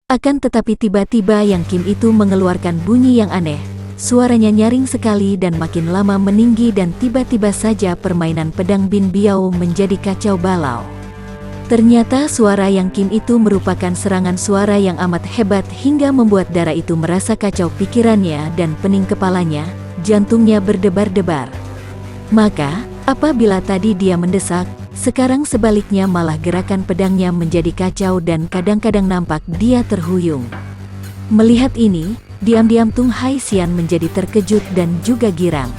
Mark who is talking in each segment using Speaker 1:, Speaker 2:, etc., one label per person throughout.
Speaker 1: Akan tetapi tiba-tiba Yang Kim itu mengeluarkan bunyi yang aneh. Suaranya nyaring sekali dan makin lama meninggi dan tiba-tiba saja permainan pedang Bin Biao menjadi kacau balau. Ternyata suara Yang Kim itu merupakan serangan suara yang amat hebat hingga membuat darah itu merasa kacau pikirannya dan pening kepalanya, jantungnya berdebar-debar. Maka, apabila tadi dia mendesak, sekarang sebaliknya malah gerakan pedangnya menjadi kacau dan kadang-kadang nampak dia terhuyung. Melihat ini, diam-diam Tung Hai Xian menjadi terkejut dan juga girang.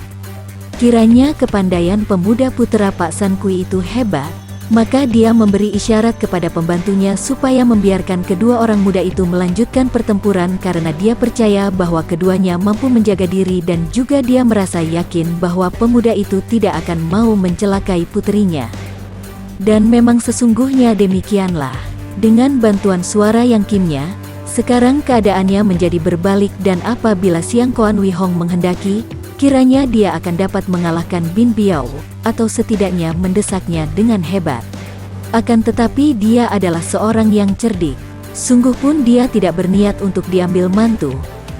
Speaker 1: Kiranya kepandaian pemuda putera Pak San Kui itu hebat. Maka dia memberi isyarat kepada pembantunya supaya membiarkan kedua orang muda itu melanjutkan pertempuran karena dia percaya bahwa keduanya mampu menjaga diri dan juga dia merasa yakin bahwa pemuda itu tidak akan mau mencelakai puterinya. Dan memang sesungguhnya demikianlah. Dengan bantuan suara Yang Kimnya, sekarang keadaannya menjadi berbalik dan apabila Siang Koan Wee Hong menghendaki, kiranya dia akan dapat mengalahkan Bin Biao, atau setidaknya mendesaknya dengan hebat. Akan tetapi dia adalah seorang yang cerdik. Sungguh pun dia tidak berniat untuk diambil mantu.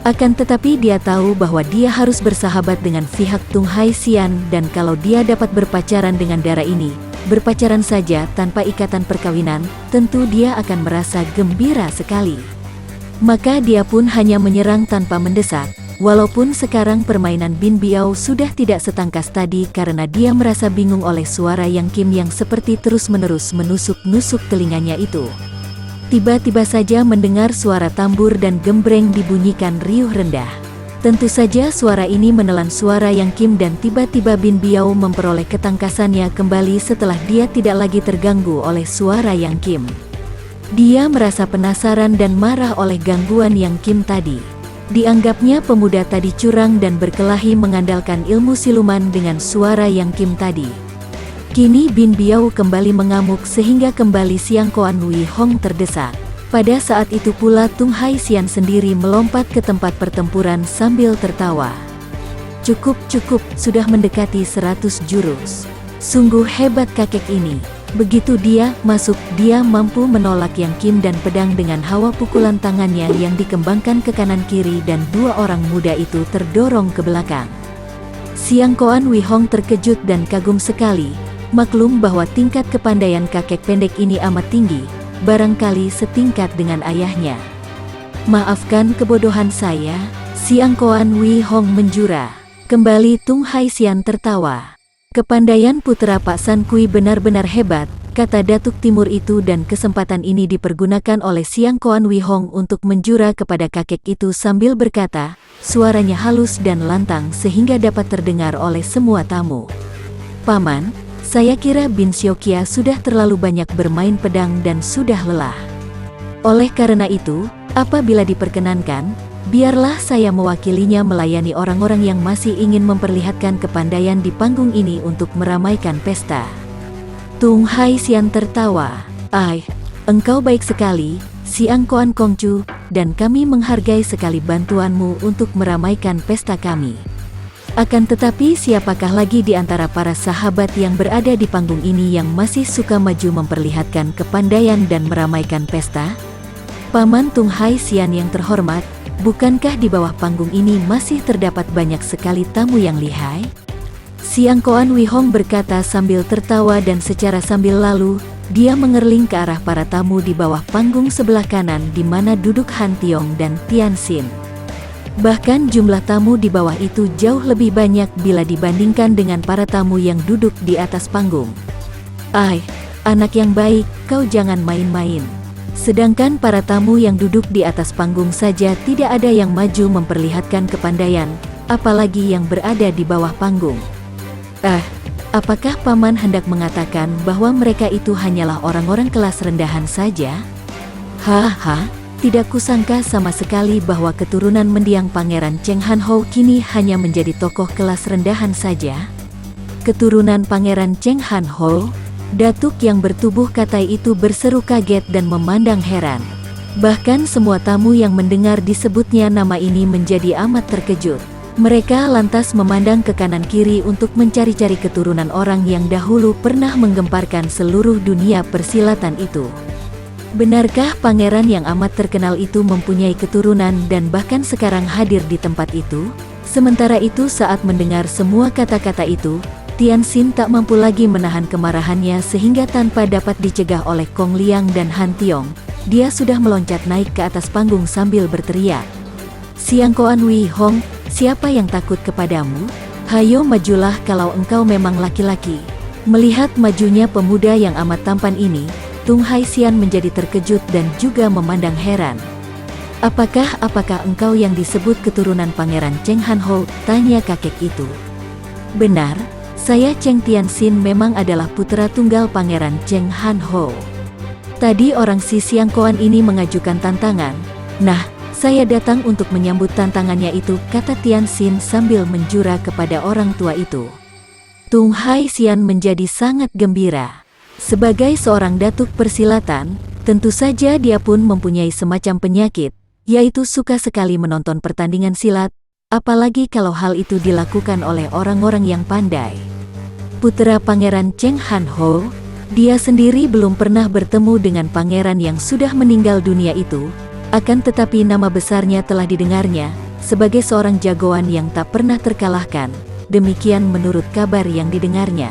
Speaker 1: Akan tetapi dia tahu bahwa dia harus bersahabat dengan pihak Tung Hai Xian dan kalau dia dapat berpacaran dengan darah ini, berpacaran saja tanpa ikatan perkawinan, tentu dia akan merasa gembira sekali. Maka dia pun hanya menyerang tanpa mendesak. Walaupun sekarang permainan Bin Biao sudah tidak setangkas tadi karena dia merasa bingung oleh suara Yang Kim yang seperti terus-menerus menusuk-nusuk telinganya itu. Tiba-tiba saja mendengar suara tambur dan gembreng dibunyikan riuh rendah. Tentu saja suara ini menelan suara Yang Kim dan tiba-tiba Bin Biao memperoleh ketangkasannya kembali setelah dia tidak lagi terganggu oleh suara Yang Kim. Dia merasa penasaran dan marah oleh gangguan Yang Kim tadi. Dianggapnya pemuda tadi curang dan berkelahi mengandalkan ilmu siluman dengan suara Yang Kim tadi. Kini Bin Biao kembali mengamuk sehingga kembali Siang Koan Wee Hong terdesak. Pada saat itu pula Tung Hai Xian sendiri melompat ke tempat pertempuran sambil tertawa. Cukup, sudah mendekati 100 jurus. Sungguh hebat kakek ini. Begitu dia masuk, dia mampu menolak Yang Kim dan pedang dengan hawa pukulan tangannya yang dikembangkan ke kanan kiri dan dua orang muda itu terdorong ke belakang. Siang Koan Wee Hong terkejut dan kagum sekali, maklum bahwa tingkat kepandaian kakek pendek ini amat tinggi, barangkali setingkat dengan ayahnya. Maafkan kebodohan saya, Siang Koan Wee Hong menjura. Kembali Tung Hai Xian tertawa. Kepandaian putra Pak San Kui benar-benar hebat, kata Datuk Timur itu dan kesempatan ini dipergunakan oleh Siang Koan Wee Hong untuk menjura kepada kakek itu sambil berkata, suaranya halus dan lantang sehingga dapat terdengar oleh semua tamu. Paman, saya kira Bin Siokia sudah terlalu banyak bermain pedang dan sudah lelah. Oleh karena itu, apabila diperkenankan, biarlah saya mewakilinya melayani orang-orang yang masih ingin memperlihatkan kepandaian di panggung ini untuk meramaikan pesta. Tung Hai Xian tertawa. Engkau baik sekali, Siang Koan Kongcu, dan kami menghargai sekali bantuanmu untuk meramaikan pesta kami. Akan tetapi siapakah lagi di antara para sahabat yang berada di panggung ini yang masih suka maju memperlihatkan kepandaian dan meramaikan pesta? Paman Tung Hai Xian yang terhormat, bukankah di bawah panggung ini masih terdapat banyak sekali tamu yang lihai? Siang Koan Wee Hong berkata sambil tertawa dan secara sambil lalu, dia mengerling ke arah para tamu di bawah panggung sebelah kanan di mana duduk Han Tiong dan Tian Xin. Bahkan jumlah tamu di bawah itu jauh lebih banyak bila dibandingkan dengan para tamu yang duduk di atas panggung. Anak yang baik, kau jangan main-main. Sedangkan para tamu yang duduk di atas panggung saja tidak ada yang maju memperlihatkan kepandaian, apalagi yang berada di bawah panggung. Apakah Paman hendak mengatakan bahwa mereka itu hanyalah orang-orang kelas rendahan saja? Tidak kusangka sama sekali bahwa keturunan mendiang Pangeran Cheng Han Ho kini hanya menjadi tokoh kelas rendahan saja. Keturunan Pangeran Cheng Han Ho? Datuk yang bertubuh katai itu berseru kaget dan memandang heran. Bahkan semua tamu yang mendengar disebutnya nama ini menjadi amat terkejut. Mereka lantas memandang ke kanan kiri untuk mencari-cari keturunan orang yang dahulu pernah menggemparkan seluruh dunia persilatan itu. Benarkah pangeran yang amat terkenal itu mempunyai keturunan dan bahkan sekarang hadir di tempat itu? Sementara itu saat mendengar semua kata-kata itu, Tianxin tak mampu lagi menahan kemarahannya sehingga tanpa dapat dicegah oleh Kong Liang dan Han Tiong, dia sudah meloncat naik ke atas panggung sambil berteriak. "Siang Koan Wei Hong, siapa yang takut kepadamu? Hayo majulah kalau engkau memang laki-laki." Melihat majunya pemuda yang amat tampan ini, Tung Haixian menjadi terkejut dan juga memandang heran. Apakah engkau yang disebut keturunan Pangeran Cheng Han Ho?" tanya kakek itu. "Benar, saya Cheng Tianxin memang adalah putra tunggal Pangeran Cheng Han Ho. Tadi orang si Siang Koan ini mengajukan tantangan. Nah, saya datang untuk menyambut tantangannya itu," kata Tianxin sambil menjura kepada orang tua itu. Tung Haixian menjadi sangat gembira. Sebagai seorang datuk persilatan, tentu saja dia pun mempunyai semacam penyakit, yaitu suka sekali menonton pertandingan silat, apalagi kalau hal itu dilakukan oleh orang-orang yang pandai. Putra Pangeran Cheng Han Ho, dia sendiri belum pernah bertemu dengan pangeran yang sudah meninggal dunia itu, akan tetapi nama besarnya telah didengarnya, sebagai seorang jagoan yang tak pernah terkalahkan, demikian menurut kabar yang didengarnya.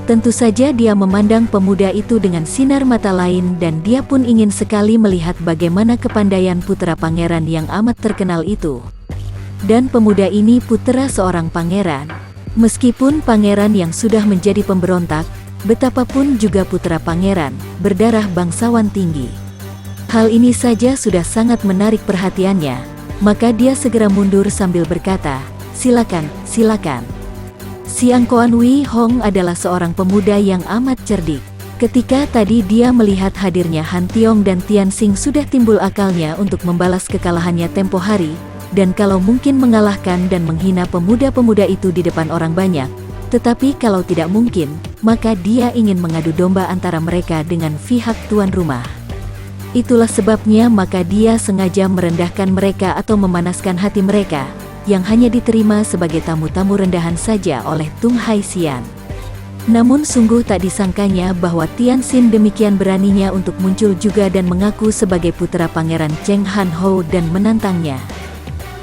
Speaker 1: Tentu saja dia memandang pemuda itu dengan sinar mata lain dan dia pun ingin sekali melihat bagaimana kepandaian putra pangeran yang amat terkenal itu. Dan pemuda ini putra seorang pangeran. Meskipun pangeran yang sudah menjadi pemberontak, betapapun juga putra pangeran, berdarah bangsawan tinggi. Hal ini saja sudah sangat menarik perhatiannya, maka dia segera mundur sambil berkata, "Silakan, silakan." Siang Koan Wei Hong adalah seorang pemuda yang amat cerdik. Ketika tadi dia melihat hadirnya Han Tiong dan Tianxin sudah timbul akalnya untuk membalas kekalahannya tempo hari, dan kalau mungkin mengalahkan dan menghina pemuda-pemuda itu di depan orang banyak. Tetapi kalau tidak mungkin, maka dia ingin mengadu domba antara mereka dengan pihak tuan rumah. Itulah sebabnya maka dia sengaja merendahkan mereka atau memanaskan hati mereka, yang hanya diterima sebagai tamu-tamu rendahan saja oleh Tung Haixian. Namun sungguh tak disangkanya bahwa Tianxin demikian beraninya untuk muncul juga dan mengaku sebagai putra Pangeran Cheng Han Ho dan menantangnya.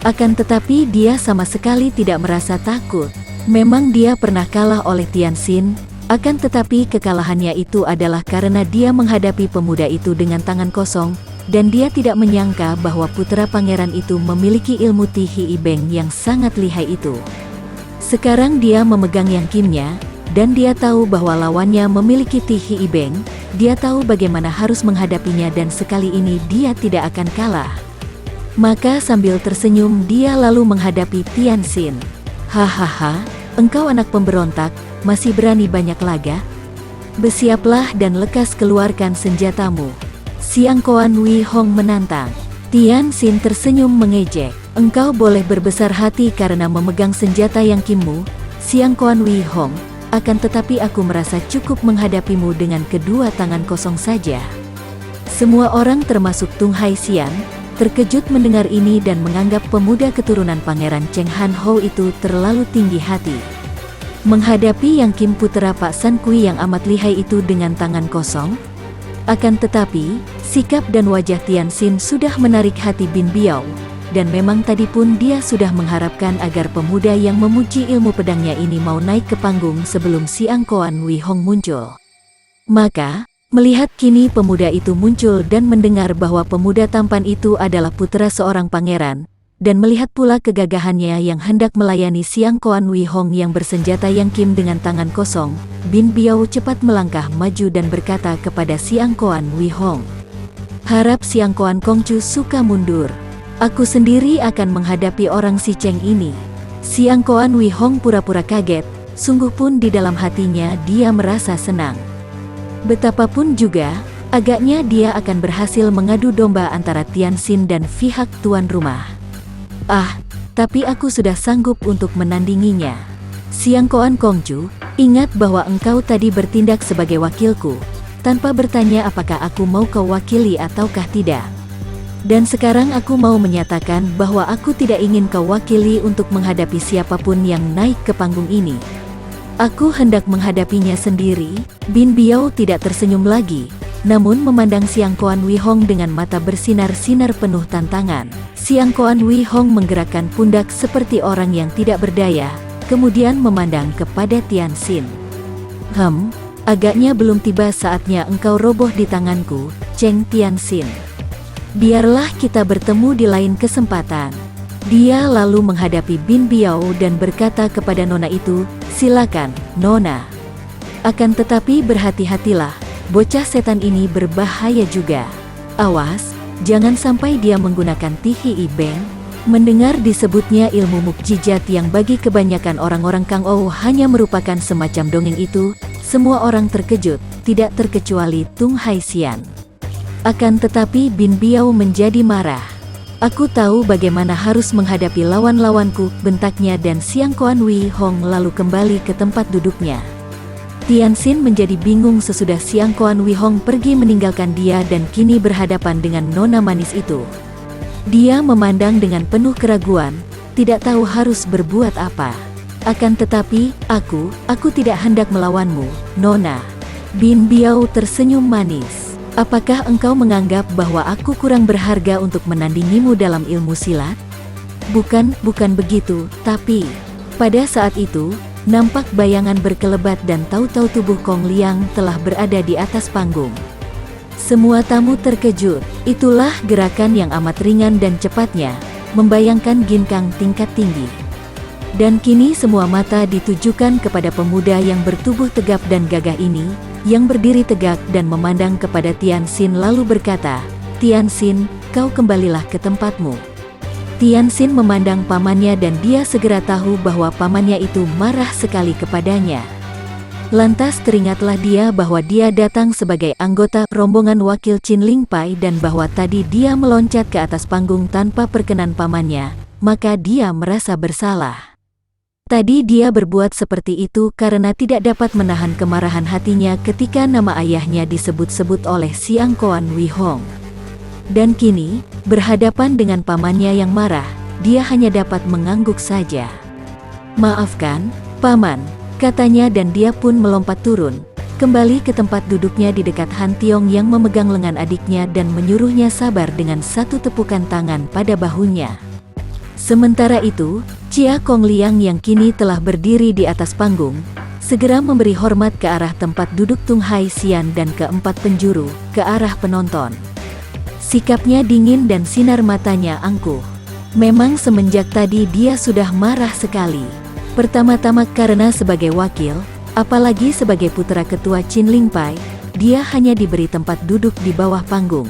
Speaker 1: Akan tetapi dia sama sekali tidak merasa takut. Memang dia pernah kalah oleh Tianxin, akan tetapi kekalahannya itu adalah karena dia menghadapi pemuda itu dengan tangan kosong, dan dia tidak menyangka bahwa putra pangeran itu memiliki ilmu Ti Hi Beng yang sangat lihai itu. Sekarang dia memegang yang kimnya, dan dia tahu bahwa lawannya memiliki Ti Hi Beng, dia tahu bagaimana harus menghadapinya dan sekali ini dia tidak akan kalah. Maka sambil tersenyum dia lalu menghadapi Tianxin. "Hahaha, engkau anak pemberontak, masih berani banyak laga? Bersiaplah dan lekas keluarkan senjatamu." Siang Koan Wei Hong menantang. Tianxin tersenyum mengejek. "Engkau boleh berbesar hati karena memegang senjata yang kimmu, Siang Koan Wei Hong, akan tetapi aku merasa cukup menghadapimu dengan kedua tangan kosong saja." Semua orang termasuk Tung Haixian, terkejut mendengar ini dan menganggap pemuda keturunan Pangeran Cheng Han Ho itu terlalu tinggi hati. Menghadapi Yang Kim putra Pak San Kui yang amat lihai itu dengan tangan kosong? Akan tetapi, sikap dan wajah Tianxin sudah menarik hati Bin Biao, dan memang tadi pun dia sudah mengharapkan agar pemuda yang memuji ilmu pedangnya ini mau naik ke panggung sebelum Siang Koan Wei Hong muncul. Maka, melihat kini pemuda itu muncul dan mendengar bahwa pemuda tampan itu adalah putra seorang pangeran, dan melihat pula kegagahannya yang hendak melayani Siang Koan Wei Hong yang bersenjata Yang Kim dengan tangan kosong, Bin Biao cepat melangkah maju dan berkata kepada Siang Koan Wei Hong, "Harap Siang Koan Kongcu suka mundur. Aku sendiri akan menghadapi orang si Cheng ini." Siang Koan Wei Hong pura-pura kaget, sungguh pun di dalam hatinya dia merasa senang. Betapapun juga, agaknya dia akan berhasil mengadu domba antara Tianxin dan pihak tuan rumah. Tapi aku sudah sanggup untuk menandinginya. Siang Koan Kongcu, ingat bahwa engkau tadi bertindak sebagai wakilku, tanpa bertanya apakah aku mau kau wakili ataukah tidak. Dan sekarang aku mau menyatakan bahwa aku tidak ingin kau wakili untuk menghadapi siapapun yang naik ke panggung ini. Aku hendak menghadapinya sendiri." Bin Biao tidak tersenyum lagi. namun memandang Siang Koan Wee Hong dengan mata bersinar-sinar penuh tantangan. Siang Koan Wee Hong menggerakkan pundak seperti orang yang tidak berdaya, kemudian memandang kepada Tianxin. Agaknya belum tiba saatnya engkau roboh di tanganku, Cheng Tianxin. Biarlah kita bertemu di lain kesempatan. Dia lalu menghadapi Bin Biao dan berkata kepada nona itu, silakan, nona. Akan tetapi berhati-hatilah, bocah setan ini berbahaya juga. Awas, jangan sampai dia menggunakan Tihi I Beng. Mendengar disebutnya ilmu mukjizat yang bagi kebanyakan orang-orang Kang Ou hanya merupakan semacam dongeng itu, semua orang terkejut, tidak terkecuali Tung Haixian. Akan tetapi Bin Biao menjadi marah. Aku tahu bagaimana harus menghadapi lawan-lawanku, bentaknya, dan Siang Koan Wee Hong lalu kembali ke tempat duduknya. Tianxin menjadi bingung sesudah Siang Koan Wee Hong pergi meninggalkan dia dan kini berhadapan dengan nona manis itu. Dia memandang dengan penuh keraguan, tidak tahu harus berbuat apa. Akan tetapi, aku tidak hendak melawanmu, nona. Bin Biao tersenyum manis. Apakah engkau menganggap bahwa aku kurang berharga untuk menandingimu dalam ilmu silat? Bukan begitu, tapi... Pada saat itu, nampak bayangan berkelebat dan tahu-tahu tubuh Kong Liang telah berada di atas panggung. Semua tamu terkejut, itulah gerakan yang amat ringan dan cepatnya, membayangkan ginkang tingkat tinggi. Dan kini semua mata ditujukan kepada pemuda yang bertubuh tegap dan gagah ini, yang berdiri tegak dan memandang kepada Tianxin lalu berkata, Tianxin, kau kembalilah ke tempatmu. Tianxin memandang pamannya dan dia segera tahu bahwa pamannya itu marah sekali kepadanya. Lantas teringatlah dia bahwa dia datang sebagai anggota rombongan wakil Qin Ling Pai dan bahwa tadi dia meloncat ke atas panggung tanpa perkenan pamannya, maka dia merasa bersalah. Tadi dia berbuat seperti itu karena tidak dapat menahan kemarahan hatinya ketika nama ayahnya disebut-sebut oleh Siang Koan Wee Hong. Dan kini, berhadapan dengan pamannya yang marah, dia hanya dapat mengangguk saja. Maafkan, paman, katanya dan dia pun melompat turun, kembali ke tempat duduknya di dekat Han Tiong yang memegang lengan adiknya dan menyuruhnya sabar dengan satu tepukan tangan pada bahunya. Sementara itu, Chia Kong Liang yang kini telah berdiri di atas panggung, segera memberi hormat ke arah tempat duduk Tung Haixian dan keempat penjuru, ke arah penonton. Sikapnya dingin dan sinar matanya angkuh. Memang semenjak tadi dia sudah marah sekali. Pertama-tama karena sebagai wakil, apalagi sebagai putra ketua Qin Ling Pai, dia hanya diberi tempat duduk di bawah panggung.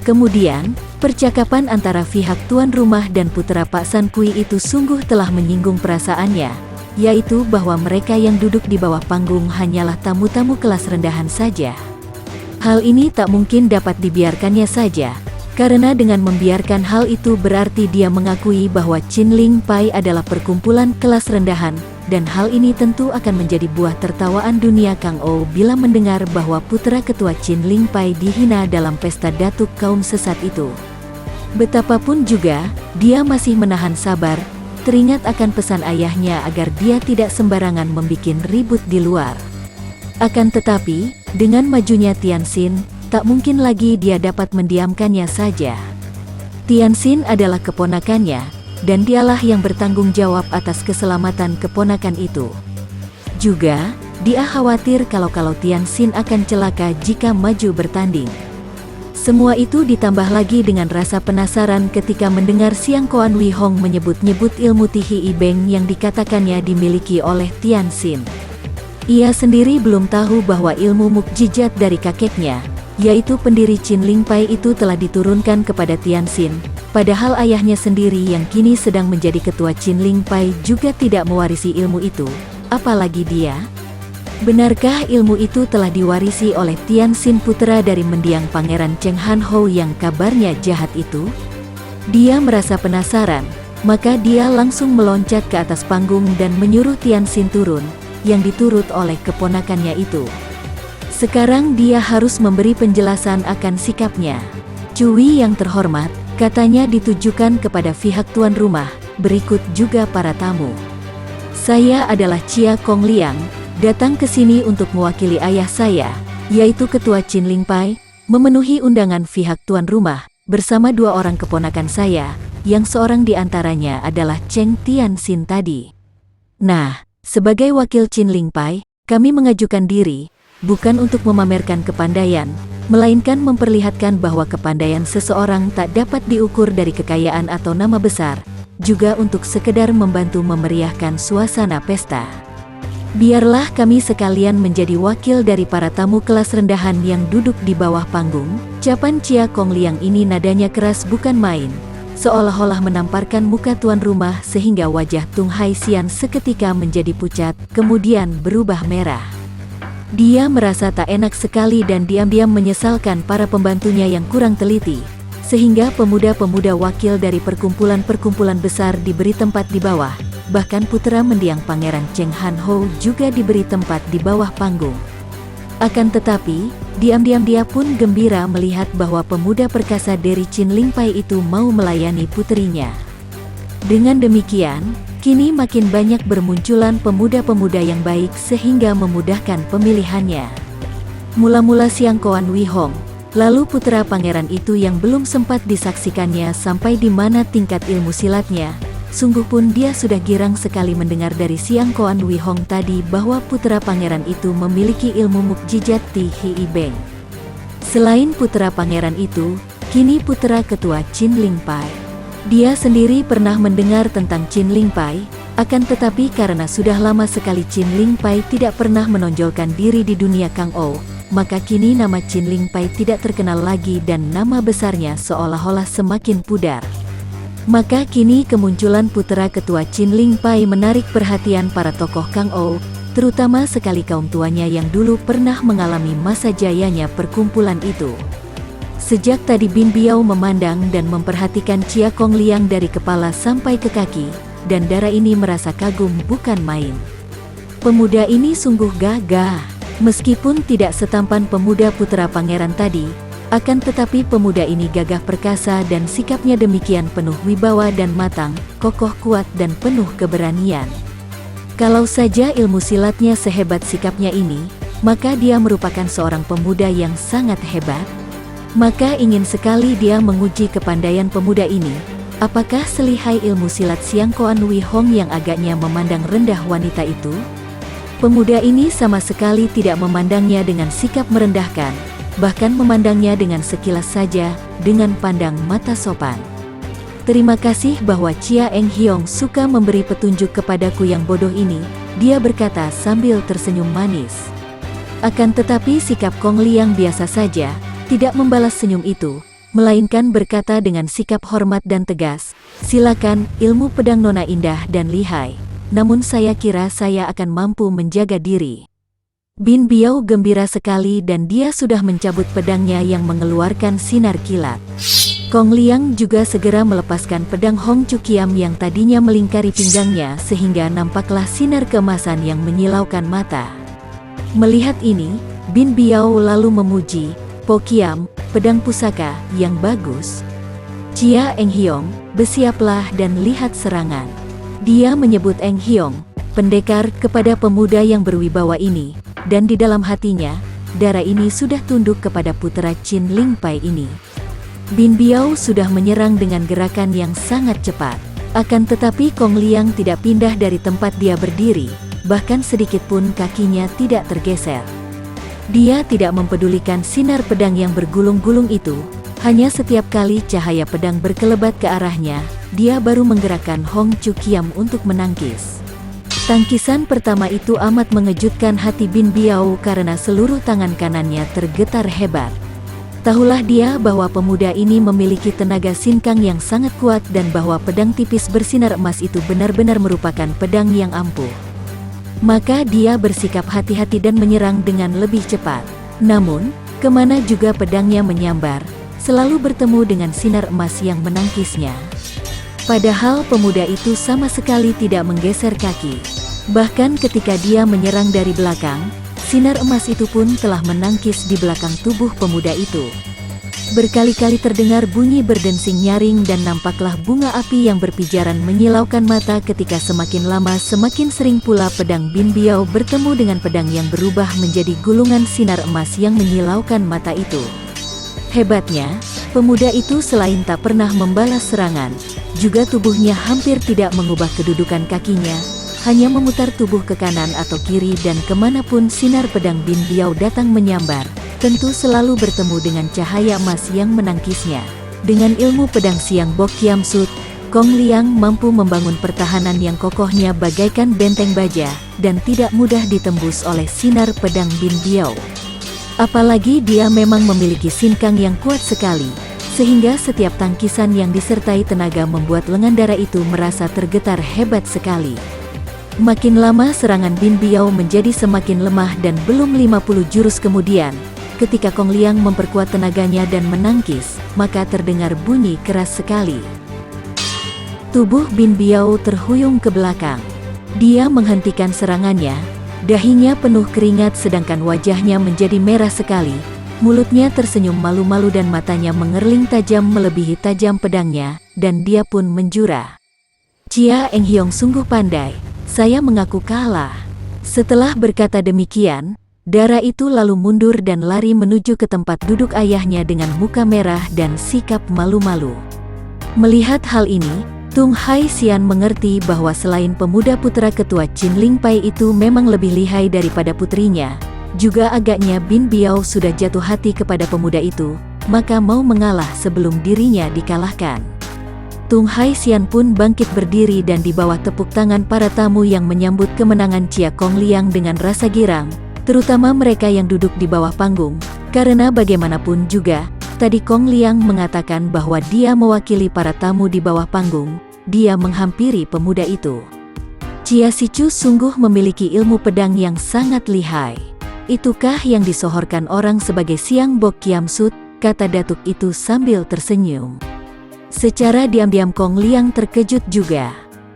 Speaker 1: Kemudian, percakapan antara pihak tuan rumah dan putra Pak San Kui itu sungguh telah menyinggung perasaannya, yaitu bahwa mereka yang duduk di bawah panggung hanyalah tamu-tamu kelas rendahan saja. Hal ini tak mungkin dapat dibiarkannya saja. Karena dengan membiarkan hal itu berarti dia mengakui bahwa Qin Ling Pai adalah perkumpulan kelas rendahan, dan hal ini tentu akan menjadi buah tertawaan dunia Kang Ou bila mendengar bahwa putra ketua Qin Ling Pai dihina dalam pesta datuk kaum sesat itu. Betapapun juga, dia masih menahan sabar, teringat akan pesan ayahnya agar dia tidak sembarangan membikin ribut di luar. Akan tetapi, dengan majunya Tianxin, tak mungkin lagi dia dapat mendiamkannya saja. Tianxin adalah keponakannya, dan dialah yang bertanggung jawab atas keselamatan keponakan itu. Juga, dia khawatir kalau Tianxin akan celaka jika maju bertanding. Semua itu ditambah lagi dengan rasa penasaran ketika mendengar Siang Koan Wee Hong menyebut-nyebut ilmu Tihi I Beng yang dikatakannya dimiliki oleh Tianxin. Ia sendiri belum tahu bahwa ilmu mukjizat dari kakeknya, yaitu pendiri Qin Ling Pai itu telah diturunkan kepada Tianxin, padahal ayahnya sendiri yang kini sedang menjadi ketua Qin Ling Pai juga tidak mewarisi ilmu itu, apalagi dia. Benarkah ilmu itu telah diwarisi oleh Tianxin putra dari mendiang Pangeran Cheng Han Ho yang kabarnya jahat itu? Dia merasa penasaran, maka dia langsung meloncat ke atas panggung dan menyuruh Tianxin turun, yang diturut oleh keponakannya itu. Sekarang dia harus memberi penjelasan akan sikapnya. Cui yang terhormat, katanya ditujukan kepada pihak tuan rumah, berikut juga para tamu. Saya adalah Chia Kong Liang, datang ke sini untuk mewakili ayah saya, yaitu Ketua Chin Ling Pai, memenuhi undangan pihak tuan rumah, bersama 2 orang keponakan saya, yang seorang di antaranya adalah Cheng Tianxin tadi. Nah, sebagai wakil Chin Ling Pai, kami mengajukan diri, bukan untuk memamerkan kepandaian, melainkan memperlihatkan bahwa kepandaian seseorang tak dapat diukur dari kekayaan atau nama besar, juga untuk sekedar membantu memeriahkan suasana pesta. Biarlah kami sekalian menjadi wakil dari para tamu kelas rendahan yang duduk di bawah panggung. Ucapan Chia Kong Liang ini nadanya keras bukan main, seolah-olah menamparkan muka tuan rumah sehingga wajah Tung Hai Sian seketika menjadi pucat, kemudian berubah merah. Dia merasa tak enak sekali dan diam-diam menyesalkan para pembantunya yang kurang teliti, sehingga pemuda-pemuda wakil dari perkumpulan-perkumpulan besar diberi tempat di bawah, bahkan putra mendiang Pangeran Cheng Han Ho juga diberi tempat di bawah panggung. Akan tetapi, diam-diam dia pun gembira melihat bahwa pemuda perkasa dari Chin Ling Pai itu mau melayani puterinya. Dengan demikian, kini makin banyak bermunculan pemuda-pemuda yang baik sehingga memudahkan pemilihannya. Mula-mula Siang Koan Wee Hong, lalu putra pangeran itu yang belum sempat disaksikannya sampai di mana tingkat ilmu silatnya. Sungguh pun dia sudah girang sekali mendengar dari Siang Koan Wee Hong tadi bahwa putra pangeran itu memiliki ilmu mukjizat Ti Hii Beng. Selain putra pangeran itu, kini putra ketua Chin Ling Pai. Dia sendiri pernah mendengar tentang Chin Ling Pai, akan tetapi karena sudah lama sekali Chin Ling Pai tidak pernah menonjolkan diri di dunia Kang Ou, maka kini nama Chin Ling Pai tidak terkenal lagi dan nama besarnya seolah-olah semakin pudar. Maka kini kemunculan putra ketua Chin Ling Pai menarik perhatian para tokoh Kang Ou, terutama sekali kaum tuanya yang dulu pernah mengalami masa jayanya perkumpulan itu. Sejak tadi Bin Biao memandang dan memperhatikan Chia Kong Liang dari kepala sampai ke kaki, dan darah ini merasa kagum bukan main. Pemuda ini sungguh gagah, meskipun tidak setampan pemuda putra pangeran tadi, akan tetapi pemuda ini gagah perkasa dan sikapnya demikian penuh wibawa dan matang, kokoh kuat dan penuh keberanian. Kalau saja ilmu silatnya sehebat sikapnya ini, maka dia merupakan seorang pemuda yang sangat hebat. Maka ingin sekali dia menguji kepandaian pemuda ini, apakah selihai ilmu silat Siang Koan Wee Hong yang agaknya memandang rendah wanita itu? Pemuda ini sama sekali tidak memandangnya dengan sikap merendahkan, bahkan memandangnya dengan sekilas saja, dengan pandang mata sopan. Terima kasih bahwa Chia Eng Hiong suka memberi petunjuk kepadaku yang bodoh ini, dia berkata sambil tersenyum manis. Akan tetapi sikap Kong Liang biasa saja, tidak membalas senyum itu, melainkan berkata dengan sikap hormat dan tegas, silakan, ilmu pedang nona indah dan lihai, namun saya kira saya akan mampu menjaga diri. Bin Biao gembira sekali dan dia sudah mencabut pedangnya yang mengeluarkan sinar kilat. Kong Liang juga segera melepaskan pedang Hong Chu Kiam yang tadinya melingkari pinggangnya sehingga nampaklah sinar keemasan yang menyilaukan mata. Melihat ini, Bin Biao lalu memuji, Po Kiam, pedang pusaka yang bagus. Chia Eng Hiong, bersiaplah dan lihat serangan. Dia menyebut Eng Hiong, pendekar, kepada pemuda yang berwibawa ini, dan di dalam hatinya, darah ini sudah tunduk kepada putra Chin Ling Pai ini. Bin Biao sudah menyerang dengan gerakan yang sangat cepat. Akan tetapi Kong Liang tidak pindah dari tempat dia berdiri, bahkan sedikit pun kakinya tidak tergeser. Dia tidak mempedulikan sinar pedang yang bergulung-gulung itu, hanya setiap kali cahaya pedang berkelebat ke arahnya, dia baru menggerakkan Hong Chu Kiam untuk menangkis. Tangkisan pertama itu amat mengejutkan hati Bin Biao karena seluruh tangan kanannya tergetar hebat. Tahulah dia bahwa pemuda ini memiliki tenaga sinkang yang sangat kuat dan bahwa pedang tipis bersinar emas itu benar-benar merupakan pedang yang ampuh. Maka dia bersikap hati-hati dan menyerang dengan lebih cepat. Namun, kemana juga pedangnya menyambar, selalu bertemu dengan sinar emas yang menangkisnya. Padahal pemuda itu sama sekali tidak menggeser kaki. Bahkan ketika dia menyerang dari belakang, sinar emas itu pun telah menangkis di belakang tubuh pemuda itu. Berkali-kali terdengar bunyi berdensing nyaring dan nampaklah bunga api yang berpijaran menyilaukan mata ketika semakin lama semakin sering pula pedang Bin Biao bertemu dengan pedang yang berubah menjadi gulungan sinar emas yang menyilaukan mata itu. Hebatnya, pemuda itu selain tak pernah membalas serangan, juga tubuhnya hampir tidak mengubah kedudukan kakinya, hanya memutar tubuh ke kanan atau kiri dan kemanapun sinar pedang Bin Biao datang menyambar, tentu selalu bertemu dengan cahaya emas yang menangkisnya. Dengan ilmu pedang Siang Bok Kiam Sut, Kong Liang mampu membangun pertahanan yang kokohnya bagaikan benteng baja, dan tidak mudah ditembus oleh sinar pedang Bin Biao. Apalagi dia memang memiliki sinkang yang kuat sekali, sehingga setiap tangkisan yang disertai tenaga membuat lengan darah itu merasa tergetar hebat sekali. Makin lama serangan Bin Biao menjadi semakin lemah dan belum 50 jurus kemudian, ketika Kong Liang memperkuat tenaganya dan menangkis, maka terdengar bunyi keras sekali. Tubuh Bin Biao terhuyung ke belakang. Dia menghentikan serangannya, dahinya penuh keringat sedangkan wajahnya menjadi merah sekali, mulutnya tersenyum malu-malu dan matanya mengerling tajam melebihi tajam pedangnya, dan dia pun menjura. Chia Eng Hiong sungguh pandai, saya mengaku kalah. Setelah berkata demikian, Dara itu lalu mundur dan lari menuju ke tempat duduk ayahnya dengan muka merah dan sikap malu-malu. Melihat hal ini, Tung Hai Xian mengerti bahwa selain pemuda putra ketua Qin Ling Pai itu memang lebih lihai daripada putrinya, juga agaknya Bin Biao sudah jatuh hati kepada pemuda itu, maka mau mengalah sebelum dirinya dikalahkan. Tung Hai Xian pun bangkit berdiri dan di bawah tepuk tangan para tamu yang menyambut kemenangan Chia Kong Liang dengan rasa girang, terutama mereka yang duduk di bawah panggung, karena bagaimanapun juga, tadi Kong Liang mengatakan bahwa dia mewakili para tamu di bawah panggung, dia menghampiri pemuda itu. Chia Sichu sungguh memiliki ilmu pedang yang sangat lihai. Itukah yang disohorkan orang sebagai Siang Bok Kiam Sut, kata datuk itu sambil tersenyum. Secara diam-diam Kong Liang terkejut juga.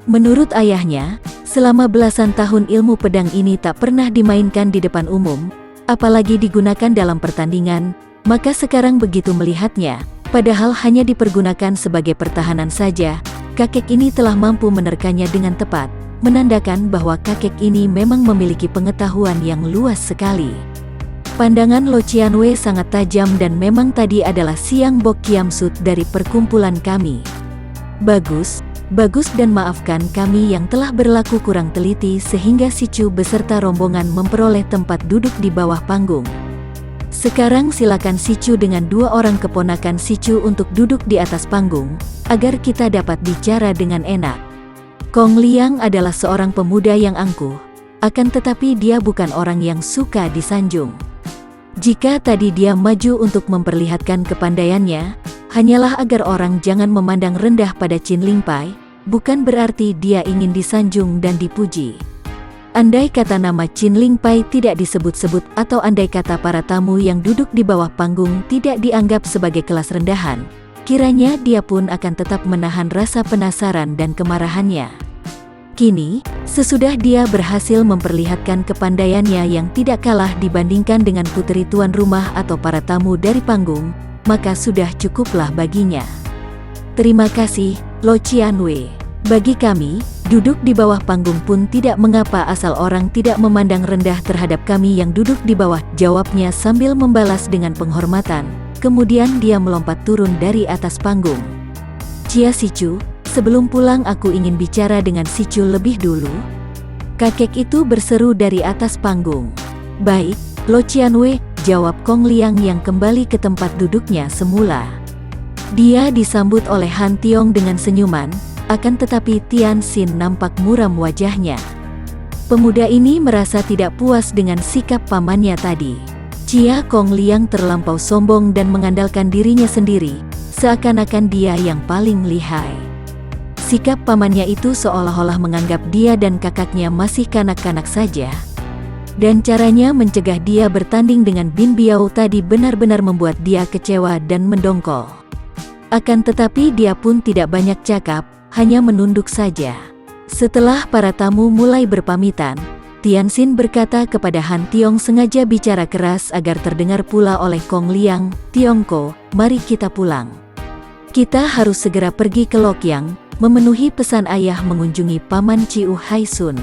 Speaker 1: Menurut ayahnya, selama belasan tahun ilmu pedang ini tak pernah dimainkan di depan umum, apalagi digunakan dalam pertandingan, maka sekarang begitu melihatnya, padahal hanya dipergunakan sebagai pertahanan saja, kakek ini telah mampu menerkanya dengan tepat, menandakan bahwa kakek ini memang memiliki pengetahuan yang luas sekali. Pandangan Lo Qianwei sangat tajam dan memang tadi adalah Siang Bok Kiam Sut dari perkumpulan kami. Bagus. Bagus dan maafkan kami yang telah berlaku kurang teliti sehingga Sichu beserta rombongan memperoleh tempat duduk di bawah panggung. Sekarang silakan Sichu dengan dua orang keponakan Sichu untuk duduk di atas panggung, agar kita dapat bicara dengan enak. Kong Liang adalah seorang pemuda yang angkuh, akan tetapi dia bukan orang yang suka disanjung. Jika tadi dia maju untuk memperlihatkan kepandaiannya, hanyalah agar orang jangan memandang rendah pada Qin Ling Pai, bukan berarti dia ingin disanjung dan dipuji. Andai kata nama Qin Ling Pai tidak disebut-sebut atau andai kata para tamu yang duduk di bawah panggung tidak dianggap sebagai kelas rendahan, kiranya dia pun akan tetap menahan rasa penasaran dan kemarahannya. Kini, sesudah dia berhasil memperlihatkan kepandaiannya yang tidak kalah dibandingkan dengan putri tuan rumah atau para tamu dari panggung, maka sudah cukuplah baginya. Terima kasih, Lo Qianwei. Bagi kami, duduk di bawah panggung pun tidak mengapa asal orang tidak memandang rendah terhadap kami yang duduk di bawah, jawabnya sambil membalas dengan penghormatan. Kemudian dia melompat turun dari atas panggung. Chia Sichu, sebelum pulang aku ingin bicara dengan Sichu lebih dulu. Kakek itu berseru dari atas panggung. Baik, Lo Qianwei, jawab Kong Liang yang kembali ke tempat duduknya semula. Dia disambut oleh Han Tiong dengan senyuman, akan tetapi Tian Xin nampak muram wajahnya. Pemuda ini merasa tidak puas dengan sikap pamannya tadi. Chia Kong Liang terlampau sombong dan mengandalkan dirinya sendiri, seakan-akan dia yang paling lihai. Sikap pamannya itu seolah-olah menganggap dia dan kakaknya masih kanak-kanak saja. Dan caranya mencegah dia bertanding dengan Bin Biao tadi benar-benar membuat dia kecewa dan mendongkol. Akan tetapi dia pun tidak banyak cakap, hanya menunduk saja. Setelah para tamu mulai berpamitan, Tianxin berkata kepada Han Tiong sengaja bicara keras agar terdengar pula oleh Kong Liang. "Tiongko, mari kita pulang. Kita harus segera pergi ke Lokyang, memenuhi pesan ayah mengunjungi Paman Ciu Haisun."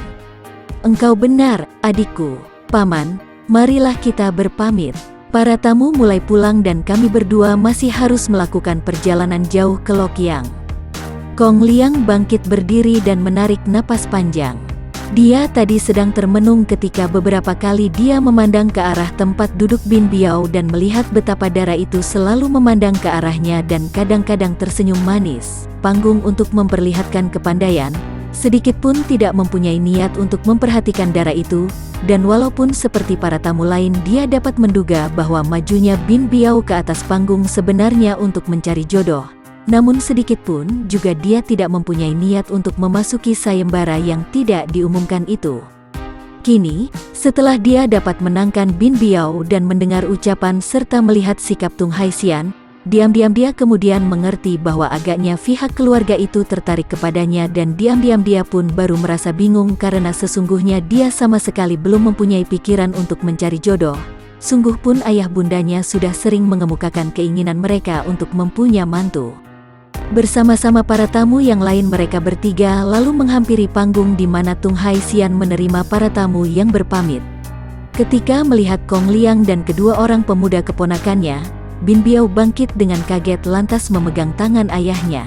Speaker 1: "Engkau benar, adikku. Paman, marilah kita berpamit." Para tamu mulai pulang dan kami berdua masih harus melakukan perjalanan jauh ke Lokyang. Kong Liang bangkit berdiri dan menarik napas panjang. Dia tadi sedang termenung ketika beberapa kali dia memandang ke arah tempat duduk Bin Biao dan melihat betapa Dara itu selalu memandang ke arahnya dan kadang-kadang tersenyum manis. Panggung untuk memperlihatkan kepandaian, sedikit pun tidak mempunyai niat untuk memperhatikan Dara itu. Dan walaupun seperti para tamu lain dia dapat menduga bahwa majunya Bin Biao ke atas panggung sebenarnya untuk mencari jodoh, namun sedikit pun juga dia tidak mempunyai niat untuk memasuki sayembara yang tidak diumumkan itu. Kini, setelah dia dapat menangkan Bin Biao dan mendengar ucapan serta melihat sikap Tung Haixian, diam-diam dia kemudian mengerti bahwa agaknya pihak keluarga itu tertarik kepadanya dan diam-diam dia pun baru merasa bingung karena sesungguhnya dia sama sekali belum mempunyai pikiran untuk mencari jodoh. Sungguh pun ayah bundanya sudah sering mengemukakan keinginan mereka untuk mempunyai mantu. Bersama-sama para tamu yang lain mereka bertiga lalu menghampiri panggung di mana Tung Haixian menerima para tamu yang berpamit. Ketika melihat Kong Liang dan kedua orang pemuda keponakannya, Bin Biao bangkit dengan kaget lantas memegang tangan ayahnya.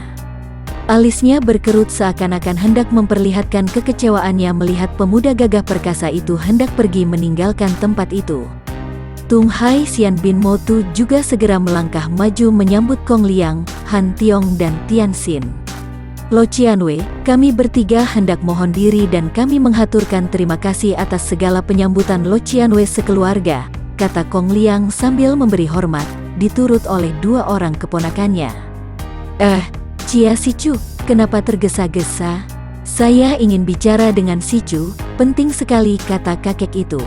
Speaker 1: Alisnya berkerut seakan-akan hendak memperlihatkan kekecewaannya melihat pemuda gagah perkasa itu hendak pergi meninggalkan tempat itu. Tung Haixian bin Motu juga segera melangkah maju menyambut Kong Liang, Han Tiong dan Tianxin. "Lo Qianwei, kami bertiga hendak mohon diri dan kami menghaturkan terima kasih atas segala penyambutan Lo Qianwei sekeluarga," kata Kong Liang sambil memberi hormat, diturut oleh dua orang keponakannya. Cia Sicu, kenapa tergesa-gesa? Saya ingin bicara dengan Sicu, penting sekali," kata kakek itu.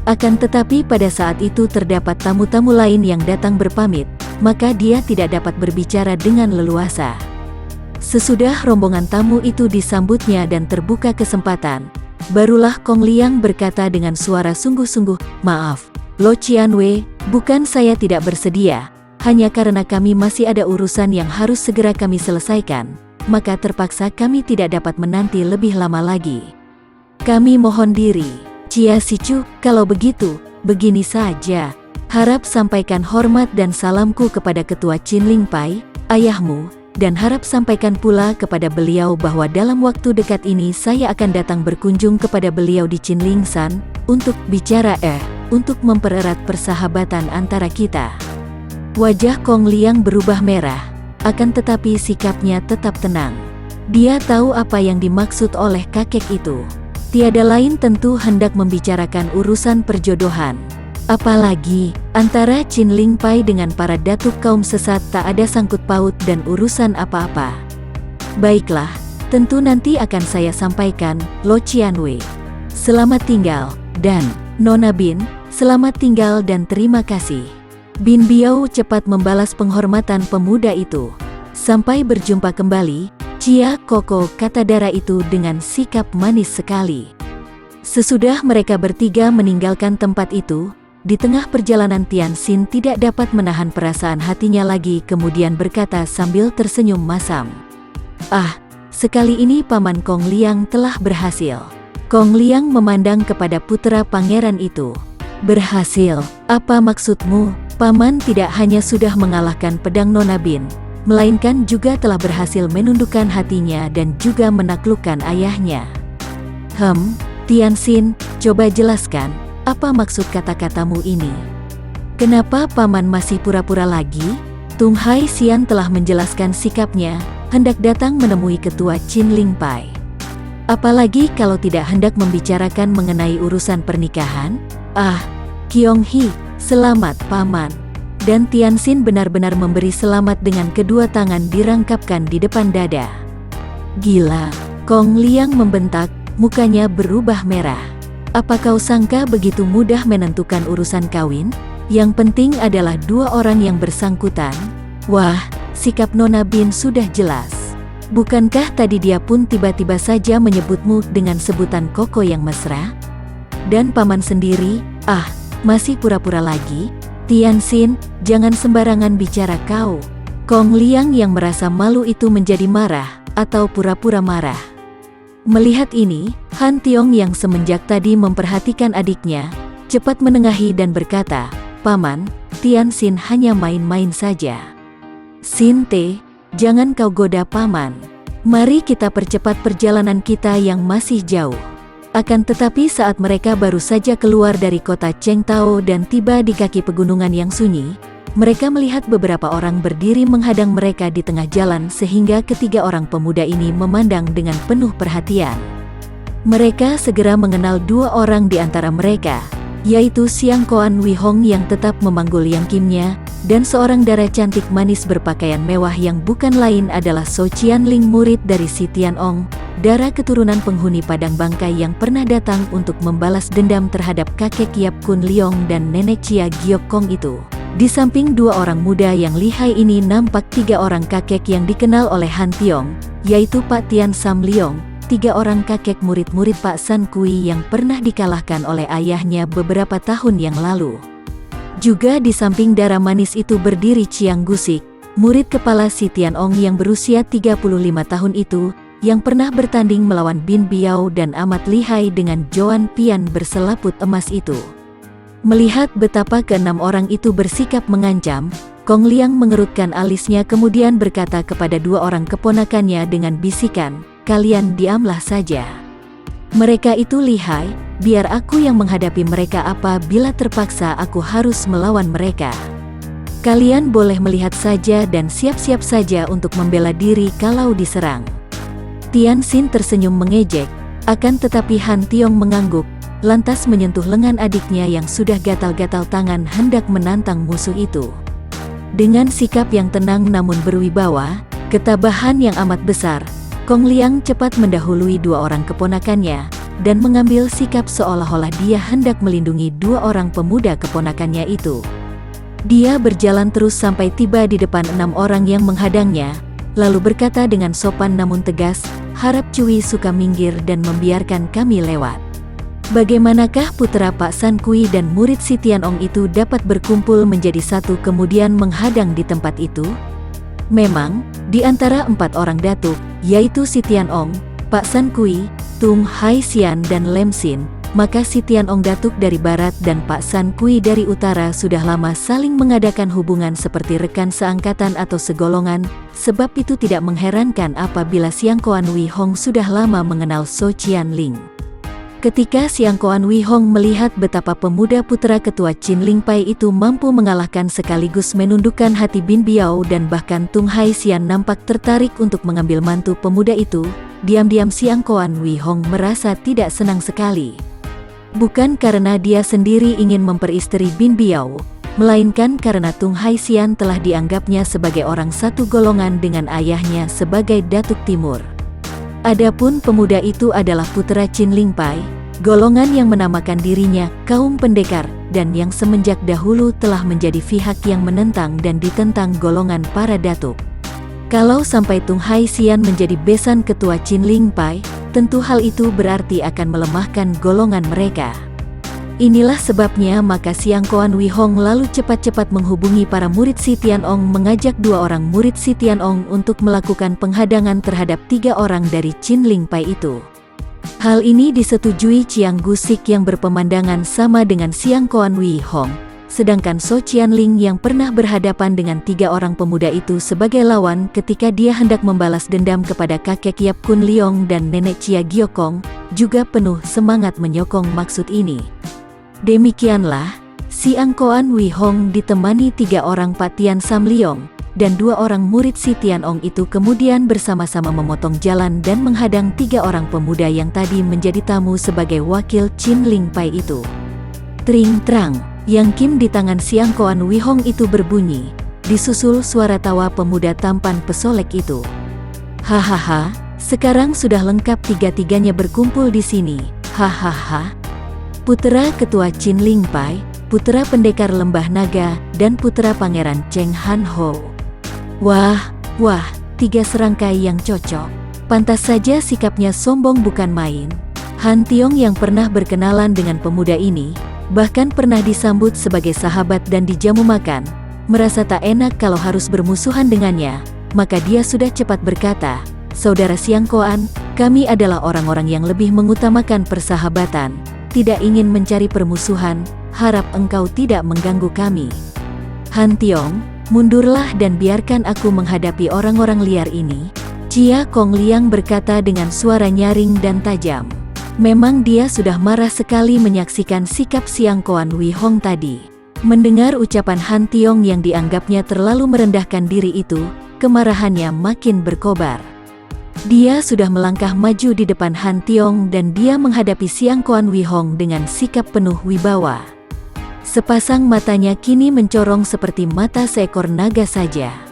Speaker 1: Akan tetapi pada saat itu terdapat tamu-tamu lain yang datang berpamit, maka dia tidak dapat berbicara dengan leluasa. Sesudah rombongan tamu itu disambutnya dan terbuka kesempatan, barulah Kong Liang berkata dengan suara sungguh-sungguh, "Maaf, Lo Qianwei, bukan saya tidak bersedia, hanya karena kami masih ada urusan yang harus segera kami selesaikan, maka terpaksa kami tidak dapat menanti lebih lama lagi. Kami mohon diri." "Cia Sicu, kalau begitu, begini saja. Harap sampaikan hormat dan salamku kepada Ketua Qinling Pai, ayahmu, dan harap sampaikan pula kepada beliau bahwa dalam waktu dekat ini saya akan datang berkunjung kepada beliau di Qinlingshan, untuk bicara untuk mempererat persahabatan antara kita." Wajah Kong Liang berubah merah, akan tetapi sikapnya tetap tenang. Dia tahu apa yang dimaksud oleh kakek itu. Tiada lain tentu hendak membicarakan urusan perjodohan. Apalagi, antara Qinling Pai dengan para datuk kaum sesat tak ada sangkut paut dan urusan apa-apa. "Baiklah, tentu nanti akan saya sampaikan, Lo Qianwei. Selamat tinggal, dan Nona Bin, selamat tinggal dan terima kasih." Bin Biao cepat membalas penghormatan pemuda itu. "Sampai berjumpa kembali, Cia Koko," kata Dara itu dengan sikap manis sekali. Sesudah mereka bertiga meninggalkan tempat itu, di tengah perjalanan Tianxin tidak dapat menahan perasaan hatinya lagi kemudian berkata sambil tersenyum masam, Sekali ini Paman Kong Liang telah berhasil." Kong Liang memandang kepada putra pangeran itu. "Berhasil? Apa maksudmu? Paman tidak hanya sudah mengalahkan pedang Nona Bin, melainkan juga telah berhasil menundukkan hatinya dan juga menaklukkan ayahnya." Tianxin, coba jelaskan, apa maksud kata-katamu ini? Kenapa Paman masih pura-pura lagi? Tung Haixian telah menjelaskan sikapnya, hendak datang menemui Ketua Qinling Pai. Apalagi kalau tidak hendak membicarakan mengenai urusan pernikahan? Qiong Hi, selamat Paman. Dan Tianxin benar-benar memberi selamat dengan kedua tangan dirangkapkan di depan dada. "Gila," Kong Liang membentak, mukanya berubah merah. "Apa kau sangka begitu mudah menentukan urusan kawin? Yang penting adalah dua orang yang bersangkutan." Wah, sikap Nona Bin sudah jelas. Bukankah tadi dia pun tiba-tiba saja menyebutmu dengan sebutan Koko yang mesra? Dan paman sendiri, masih pura-pura lagi? Tianxin, jangan sembarangan bicara kau. Kong Liang yang merasa malu itu menjadi marah, atau pura-pura marah. Melihat ini, Han Tiong yang semenjak tadi memperhatikan adiknya, cepat menengahi dan berkata, "Paman, Tianxin hanya main-main saja." "Xin Te, jangan kau goda paman. Mari kita percepat perjalanan kita yang masih jauh." Akan tetapi saat mereka baru saja keluar dari kota Chengtao dan tiba di kaki pegunungan yang sunyi, mereka melihat beberapa orang berdiri menghadang mereka di tengah jalan sehingga ketiga orang pemuda ini memandang dengan penuh perhatian. Mereka segera mengenal dua orang di antara mereka, yaitu Siang Koan Wei Hong yang tetap memanggul Yang Kimnya, dan seorang dara cantik manis berpakaian mewah yang bukan lain adalah So Qianling, murid dari Si Tianong, dara keturunan penghuni Padang Bangkai yang pernah datang untuk membalas dendam terhadap kakek Yap Kun Leong dan nenek Chia Giok Kong itu. Di samping dua orang muda yang lihai ini nampak tiga orang kakek yang dikenal oleh Han Tiong, yaitu Pak Tian Sam Leong, tiga orang kakek murid-murid Pak San Kui yang pernah dikalahkan oleh ayahnya beberapa tahun yang lalu. Juga di samping dara manis itu berdiri Chiang Gusik, murid kepala Si Tianong yang berusia 35 tahun itu, yang pernah bertanding melawan Bin Biao dan amat lihai dengan Joan Pian berselaput emas itu. Melihat betapa keenam orang itu bersikap mengancam, Kong Liang mengerutkan alisnya kemudian berkata kepada dua orang keponakannya dengan bisikan, "Kalian diamlah saja. Mereka itu lihai, biar aku yang menghadapi mereka apabila terpaksa aku harus melawan mereka. Kalian boleh melihat saja dan siap-siap saja untuk membela diri kalau diserang." Tianxin tersenyum mengejek, akan tetapi Han Tiong mengangguk, lantas menyentuh lengan adiknya yang sudah gatal-gatal tangan hendak menantang musuh itu. Dengan sikap yang tenang namun berwibawa, ketabahan yang amat besar, Kong Liang cepat mendahului dua orang keponakannya, dan mengambil sikap seolah-olah dia hendak melindungi dua orang pemuda keponakannya itu. Dia berjalan terus sampai tiba di depan enam orang yang menghadangnya, lalu berkata dengan sopan namun tegas, "Harap Cui suka minggir dan membiarkan kami lewat. Bagaimanakah putra Pak San Kui dan murid Si Tianong itu dapat berkumpul menjadi satu kemudian menghadang di tempat itu?" Memang, di antara empat orang datuk, yaitu Si Tianong, Pak San Kui, Tung Hai Sian dan Lem Xin, maka Si Tianong datuk dari barat dan Pak San Kui dari utara sudah lama saling mengadakan hubungan seperti rekan seangkatan atau segolongan, sebab itu tidak mengherankan apabila Siang Koan Wei Hong sudah lama mengenal So Qianling. Ketika Siang Koan Wei Hong melihat betapa pemuda putra ketua Qin Ling Pai itu mampu mengalahkan sekaligus menundukkan hati Bin Biao dan bahkan Tung Hai Sian nampak tertarik untuk mengambil mantu pemuda itu, diam-diam Siang Koan Wei Hong merasa tidak senang sekali. Bukan karena dia sendiri ingin memperistri Bin Biao, melainkan karena Tung Hai Sian telah dianggapnya sebagai orang satu golongan dengan ayahnya sebagai Datuk Timur. Adapun pemuda itu adalah putra Qin Ling Pai, golongan yang menamakan dirinya kaum pendekar, dan yang semenjak dahulu telah menjadi pihak yang menentang dan ditentang golongan para datuk. Kalau sampai Tung Hai Sian menjadi besan ketua Qin Ling Pai, tentu hal itu berarti akan melemahkan golongan mereka. Inilah sebabnya maka Siang Koan Wei Hong lalu cepat-cepat menghubungi para murid Si Tianong mengajak dua orang murid Si Tianong untuk melakukan penghadangan terhadap tiga orang dari Qin Ling Pai itu. Hal ini disetujui Chiang Gusik yang berpemandangan sama dengan Siang Koan Wei Hong, sedangkan So Qianling yang pernah berhadapan dengan tiga orang pemuda itu sebagai lawan ketika dia hendak membalas dendam kepada kakek Yap Kun Leong dan nenek Chia Giok Kong, juga penuh semangat menyokong maksud ini. Demikianlah, Siang Koan Wei Hong ditemani tiga orang Pak Tian Sam Leong, dan dua orang murid Si Tianong itu kemudian bersama-sama memotong jalan dan menghadang tiga orang pemuda yang tadi menjadi tamu sebagai wakil Qin Ling Pai itu. Tring trang, Yang Kim di tangan Siang Koan Wei Hong itu berbunyi, disusul suara tawa pemuda tampan pesolek itu. "Hahaha, sekarang sudah lengkap tiga-tiganya berkumpul di sini, hahaha. Putra ketua Qin Ling Pai, putra pendekar lembah naga, dan putra pangeran Cheng Han Ho. Wah, tiga serangkai yang cocok. Pantas saja sikapnya sombong bukan main. Han Tiong yang pernah berkenalan dengan pemuda ini, bahkan pernah disambut sebagai sahabat dan dijamu makan, merasa tak enak kalau harus bermusuhan dengannya, maka dia sudah cepat berkata, "Saudara Siang Koan, kami adalah orang-orang yang lebih mengutamakan persahabatan, tidak ingin mencari permusuhan, harap engkau tidak mengganggu kami." "Han Tiong, mundurlah dan biarkan aku menghadapi orang-orang liar ini," Chia Kong Liang berkata dengan suara nyaring dan tajam. Memang dia sudah marah sekali menyaksikan sikap Siang Koan Wei Hong tadi. Mendengar ucapan Han Tiong yang dianggapnya terlalu merendahkan diri itu, kemarahannya makin berkobar. Dia sudah melangkah maju di depan Han Tiong dan dia menghadapi Siang Koan Wei Hong dengan sikap penuh wibawa. Sepasang matanya kini mencorong seperti mata seekor naga saja.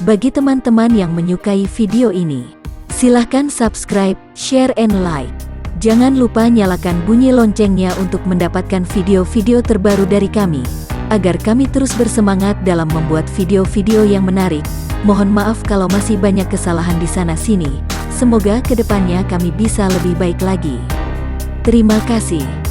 Speaker 1: Bagi teman-teman yang menyukai video ini, silahkan subscribe, share, and like. Jangan lupa nyalakan bunyi loncengnya untuk mendapatkan video-video terbaru dari kami, agar kami terus bersemangat dalam membuat video-video yang menarik. Mohon maaf kalau masih banyak kesalahan di sana-sini. Semoga kedepannya kami bisa lebih baik lagi. Terima kasih.